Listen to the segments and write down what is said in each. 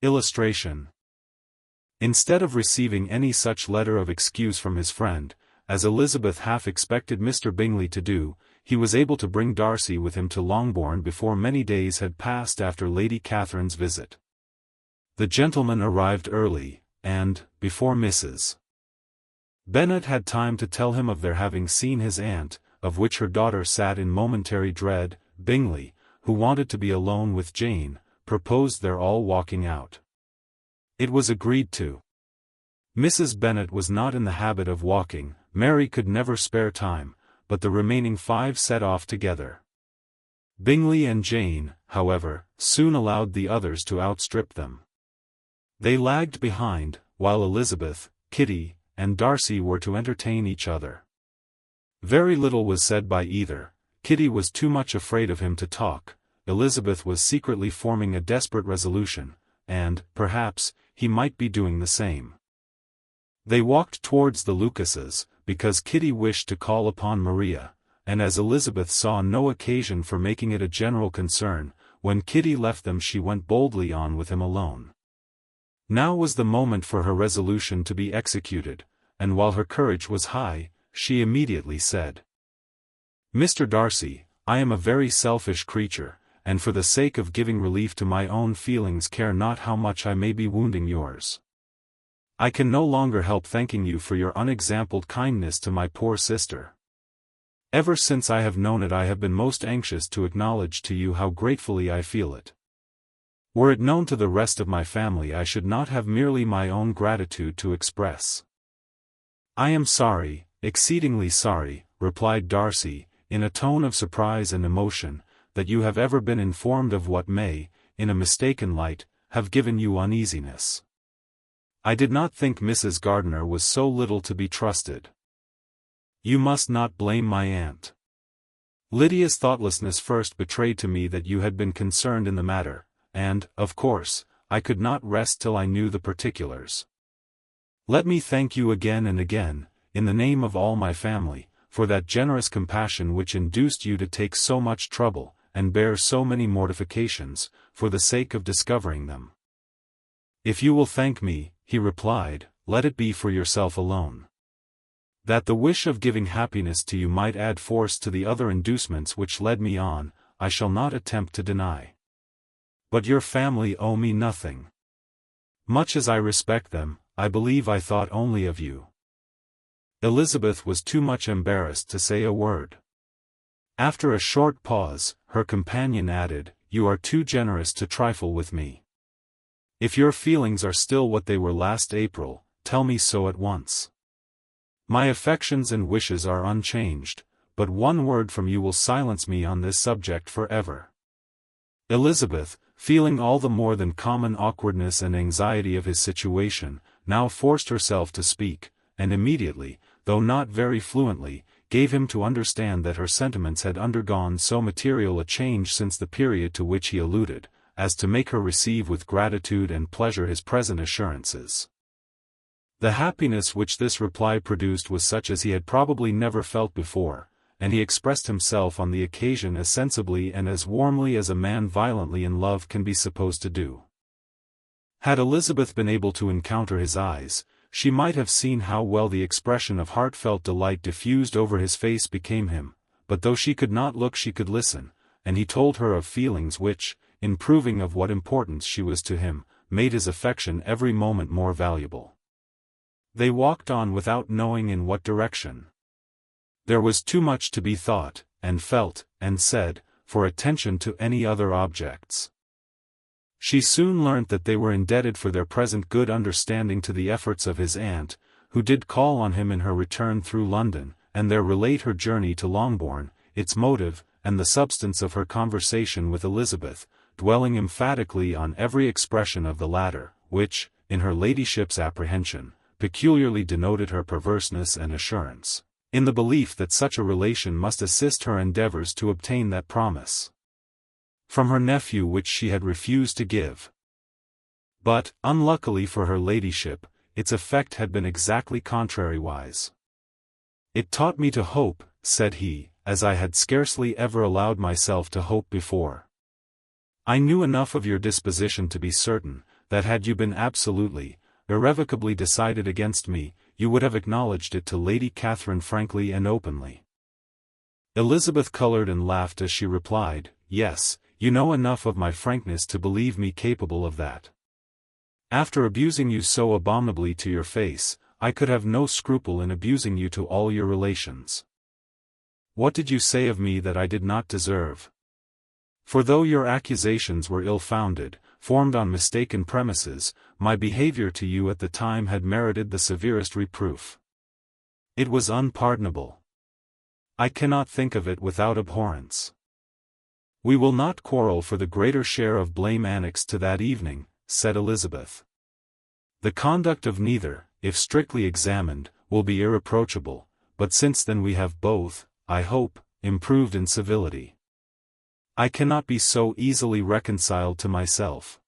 Illustration. Instead of receiving any such letter of excuse from his friend, as Elizabeth half expected Mr. Bingley to do, he was able to bring Darcy with him to Longbourn before many days had passed after Lady Catherine's visit. The gentleman arrived early, and, before Mrs. Bennet had time to tell him of their having seen his aunt, of which her daughter sat in momentary dread, Bingley, who wanted to be alone with Jane, proposed their all walking out. It was agreed to. Mrs. Bennet was not in the habit of walking, Mary could never spare time, but the remaining 5 set off together. Bingley and Jane, however, soon allowed the others to outstrip them. They lagged behind, while Elizabeth, Kitty, and Darcy were to entertain each other. Very little was said by either. Kitty was too much afraid of him to talk, Elizabeth was secretly forming a desperate resolution, and, perhaps, he might be doing the same. They walked towards the Lucases, because Kitty wished to call upon Maria, and as Elizabeth saw no occasion for making it a general concern, when Kitty left them she went boldly on with him alone. Now was the moment for her resolution to be executed, and while her courage was high, she immediately said, "Mr. Darcy, I am a very selfish creature, and for the sake of giving relief to my own feelings care not how much I may be wounding yours. I can no longer help thanking you for your unexampled kindness to my poor sister. Ever since I have known it I have been most anxious to acknowledge to you how gratefully I feel it. Were it known to the rest of my family I should not have merely my own gratitude to express." "I am sorry, exceedingly sorry," replied Darcy, in a tone of surprise and emotion, "that you have ever been informed of what may, in a mistaken light, have given you uneasiness. I did not think Mrs. Gardiner was so little to be trusted. You must not blame my aunt. Lydia's thoughtlessness first betrayed to me that you had been concerned in the matter, and, of course, I could not rest till I knew the particulars. Let me thank you again and again, in the name of all my family, for that generous compassion which induced you to take so much trouble, and bear so many mortifications, for the sake of discovering them." "If you will thank me," he replied, "let it be for yourself alone. That the wish of giving happiness to you might add force to the other inducements which led me on, I shall not attempt to deny. But your family owe me nothing. Much as I respect them, I believe I thought only of you." Elizabeth was too much embarrassed to say a word. After a short pause, her companion added, "You are too generous to trifle with me. If your feelings are still what they were last April, tell me so at once. My affections and wishes are unchanged, but one word from you will silence me on this subject forever." Elizabeth, feeling all the more than common awkwardness and anxiety of his situation, now forced herself to speak, and immediately, though not very fluently, gave him to understand that her sentiments had undergone so material a change since the period to which he alluded, as to make her receive with gratitude and pleasure his present assurances. The happiness which this reply produced was such as he had probably never felt before, and he expressed himself on the occasion as sensibly and as warmly as a man violently in love can be supposed to do. Had Elizabeth been able to encounter his eyes, she might have seen how well the expression of heartfelt delight diffused over his face became him, but though she could not look she could listen, and he told her of feelings which, in proving of what importance she was to him, made his affection every moment more valuable. They walked on without knowing in what direction. There was too much to be thought, and felt, and said, for attention to any other objects. She soon learnt that they were indebted for their present good understanding to the efforts of his aunt, who did call on him in her return through London, and there relate her journey to Longbourn, its motive, and the substance of her conversation with Elizabeth, dwelling emphatically on every expression of the latter, which, in her ladyship's apprehension, peculiarly denoted her perverseness and assurance, in the belief that such a relation must assist her endeavours to obtain that promise from her nephew which she had refused to give. But, unluckily for her ladyship, its effect had been exactly contrariwise. "It taught me to hope," said he, "as I had scarcely ever allowed myself to hope before. I knew enough of your disposition to be certain, that had you been absolutely, irrevocably decided against me, you would have acknowledged it to Lady Catherine frankly and openly. Elizabeth colored and laughed as she replied, "Yes, you know enough of my frankness to believe me capable of that. After abusing you so abominably to your face, I could have no scruple in abusing you to all your relations. What did you say of me that I did not deserve? For though your accusations were ill-founded, formed on mistaken premises, my behavior to you at the time had merited the severest reproof. It was unpardonable. I cannot think of it without abhorrence. We will not quarrel for the greater share of blame annexed to that evening," said Elizabeth. "The conduct of neither, if strictly examined, will be irreproachable, but since then we have both, I hope, improved in civility. I cannot be so easily reconciled to myself.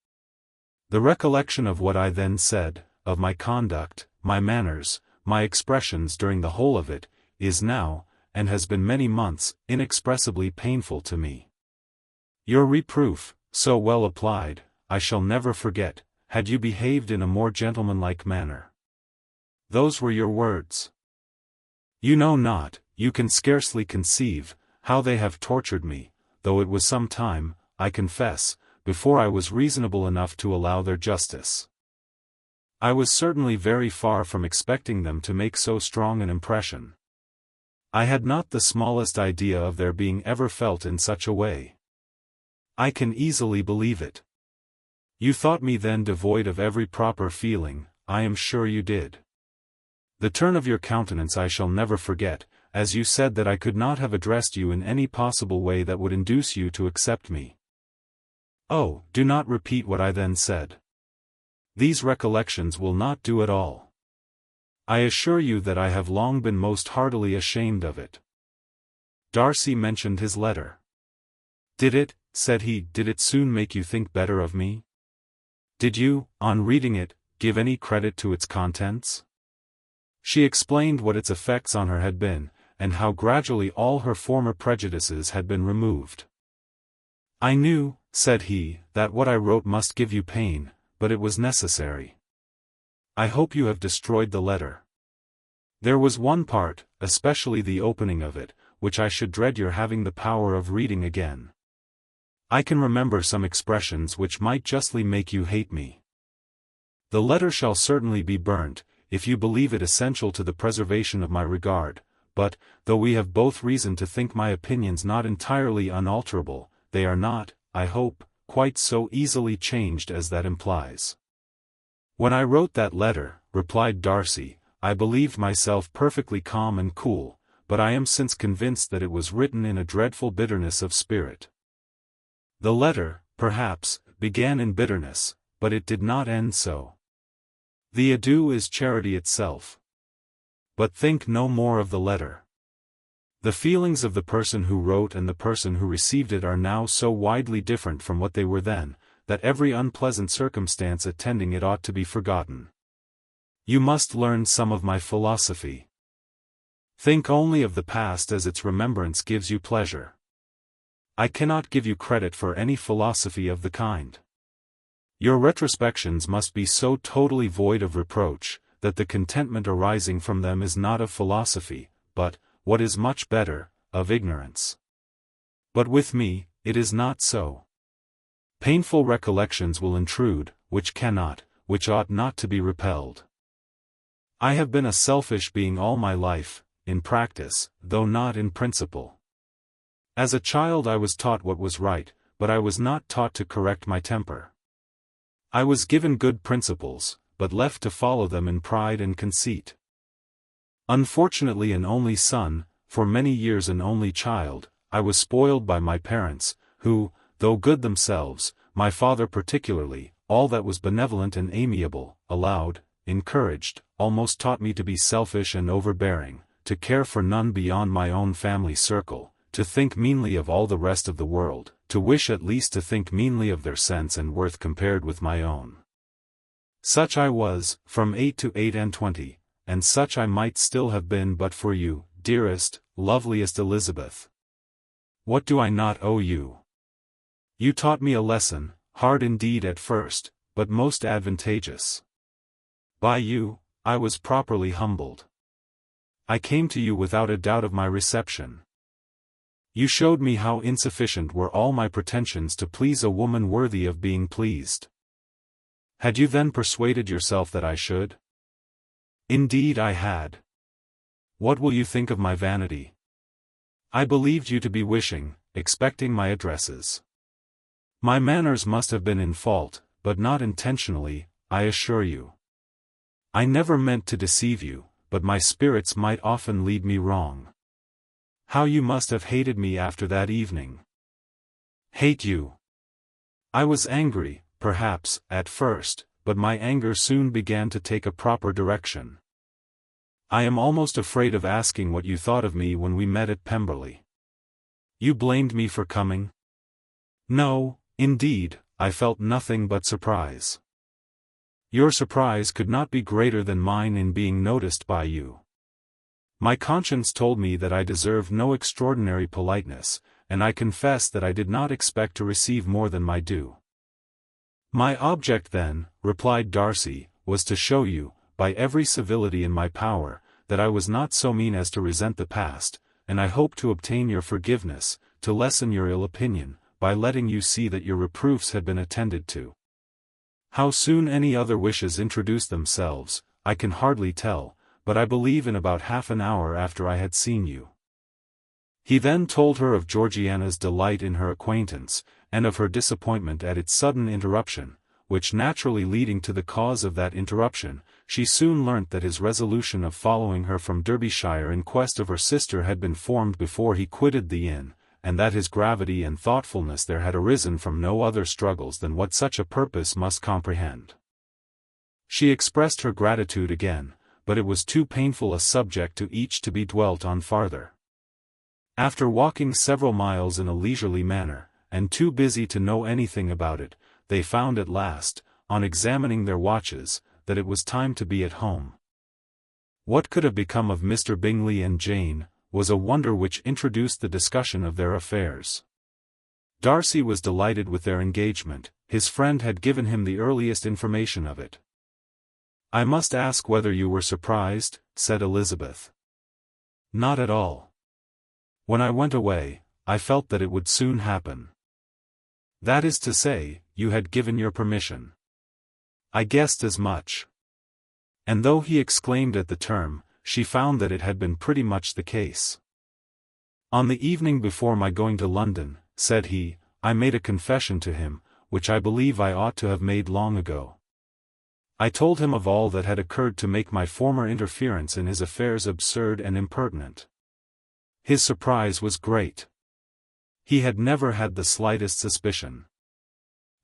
The recollection of what I then said, of my conduct, my manners, my expressions during the whole of it, is now, and has been many months, inexpressibly painful to me. Your reproof, so well applied, I shall never forget, had you behaved in a more gentlemanlike manner. Those were your words. You know not, you can scarcely conceive, how they have tortured me, though it was some time, I confess, before I was reasonable enough to allow their justice. I was certainly very far from expecting them to make so strong an impression. I had not the smallest idea of their being ever felt in such a way. I can easily believe it. You thought me then devoid of every proper feeling, I am sure you did. The turn of your countenance I shall never forget, as you said that I could not have addressed you in any possible way that would induce you to accept me. Oh, do not repeat what I then said. These recollections will not do at all. I assure you that I have long been most heartily ashamed of it." Darcy mentioned his letter. "Did it," said he, "did it soon make you think better of me? Did you, on reading it, give any credit to its contents?" She explained what its effects on her had been, and how gradually all her former prejudices had been removed. "I knew," said he, "that what I wrote must give you pain, but it was necessary. I hope you have destroyed the letter. There was one part, especially the opening of it, which I should dread your having the power of reading again. I can remember some expressions which might justly make you hate me. The letter shall certainly be burnt, if you believe it essential to the preservation of my regard, but, though we have both reason to think my opinions not entirely unalterable, they are not, I hope, quite so easily changed as that implies." "When I wrote that letter," replied Darcy, "I believed myself perfectly calm and cool, but I am since convinced that it was written in a dreadful bitterness of spirit. The letter, perhaps, began in bitterness, but it did not end so. The adieu is charity itself. But think no more of the letter. The feelings of the person who wrote and the person who received it are now so widely different from what they were then, that every unpleasant circumstance attending it ought to be forgotten. You must learn some of my philosophy. Think only of the past as its remembrance gives you pleasure. I cannot give you credit for any philosophy of the kind. Your retrospections must be so totally void of reproach, that the contentment arising from them is not of philosophy, but, what is much better, of ignorance. But with me, it is not so. Painful recollections will intrude, which cannot, which ought not to be repelled. I have been a selfish being all my life, in practice, though not in principle. As a child I was taught what was right, but I was not taught to correct my temper. I was given good principles, but left to follow them in pride and conceit. Unfortunately an only son, for many years an only child, I was spoiled by my parents, who, though good themselves, my father particularly, all that was benevolent and amiable, allowed, encouraged, almost taught me to be selfish and overbearing, to care for none beyond my own family circle, to think meanly of all the rest of the world, to wish at least to think meanly of their sense and worth compared with my own. Such I was, from 8 to 28, and such I might still have been but for you, dearest, loveliest Elizabeth. What do I not owe you? You taught me a lesson, hard indeed at first, but most advantageous. By you, I was properly humbled. I came to you without a doubt of my reception. You showed me how insufficient were all my pretensions to please a woman worthy of being pleased. Had you then persuaded yourself that I should? Indeed I had. What will you think of my vanity? I believed you to be wishing, expecting my addresses. My manners must have been in fault, but not intentionally, I assure you. I never meant to deceive you, but my spirits might often lead me wrong. How you must have hated me after that evening. Hate you. I was angry, perhaps, at first, but my anger soon began to take a proper direction. I am almost afraid of asking what you thought of me when we met at Pemberley. You blamed me for coming? No, indeed, I felt nothing but surprise. Your surprise could not be greater than mine in being noticed by you. My conscience told me that I deserved no extraordinary politeness, and I confess that I did not expect to receive more than my due. My object then, replied Darcy, was to show you, by every civility in my power, that I was not so mean as to resent the past, and I hope to obtain your forgiveness, to lessen your ill opinion, by letting you see that your reproofs had been attended to. How soon any other wishes introduced themselves, I can hardly tell, but I believe in about half an hour after I had seen you. He then told her of Georgiana's delight in her acquaintance, and of her disappointment at its sudden interruption, which naturally leading to the cause of that interruption, she soon learnt that his resolution of following her from Derbyshire in quest of her sister had been formed before he quitted the inn, and that his gravity and thoughtfulness there had arisen from no other struggles than what such a purpose must comprehend. She expressed her gratitude again, but it was too painful a subject to each to be dwelt on farther. After walking several miles in a leisurely manner, and too busy to know anything about it, they found at last, on examining their watches, that it was time to be at home. What could have become of Mr. Bingley and Jane, was a wonder which introduced the discussion of their affairs. Darcy was delighted with their engagement, his friend had given him the earliest information of it. I must ask whether you were surprised, said Elizabeth. Not at all. When I went away, I felt that it would soon happen. That is to say, you had given your permission. I guessed as much. And though he exclaimed at the term, she found that it had been pretty much the case. On the evening before my going to London, said he, I made a confession to him, which I believe I ought to have made long ago. I told him of all that had occurred to make my former interference in his affairs absurd and impertinent. His surprise was great. He had never had the slightest suspicion.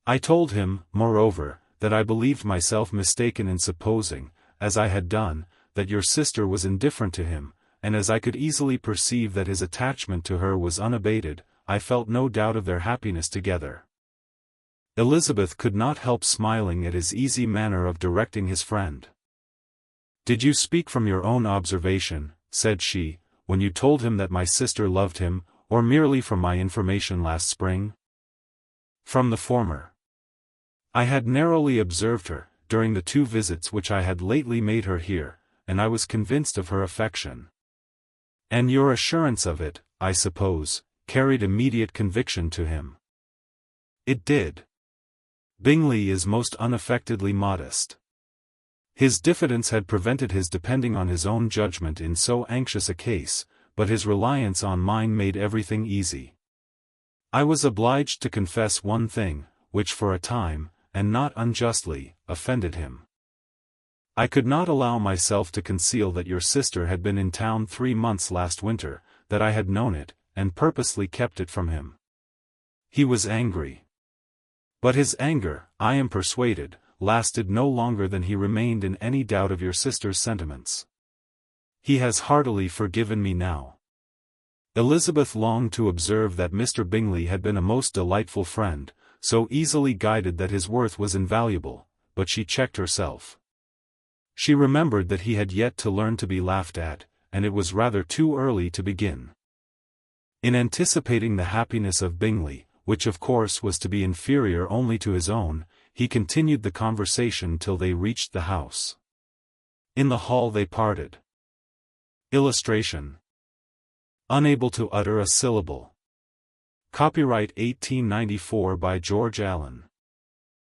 I told him, moreover, that I believed myself mistaken in supposing, as I had done, that your sister was indifferent to him, and as I could easily perceive that his attachment to her was unabated, I felt no doubt of their happiness together. Elizabeth could not help smiling at his easy manner of directing his friend. Did you speak from your own observation, said she, when you told him that my sister loved him, or merely from my information last spring? From the former. I had narrowly observed her, during the 2 visits which I had lately made her here, and I was convinced of her affection. And your assurance of it, I suppose, carried immediate conviction to him. It did. Bingley is most unaffectedly modest. His diffidence had prevented his depending on his own judgment in so anxious a case, but his reliance on mine made everything easy. I was obliged to confess one thing, which for a time, and not unjustly, offended him. I could not allow myself to conceal that your sister had been in town 3 months last winter, that I had known it, and purposely kept it from him. He was angry. But his anger, I am persuaded, lasted no longer than he remained in any doubt of your sister's sentiments. He has heartily forgiven me now. Elizabeth longed to observe that Mr. Bingley had been a most delightful friend, so easily guided that his worth was invaluable, but she checked herself. She remembered that he had yet to learn to be laughed at, and it was rather too early to begin. In anticipating the happiness of Bingley, which of course was to be inferior only to his own, he continued the conversation till they reached the house. In the hall they parted. Illustration. Unable to utter a syllable. Copyright 1894 by George Allen.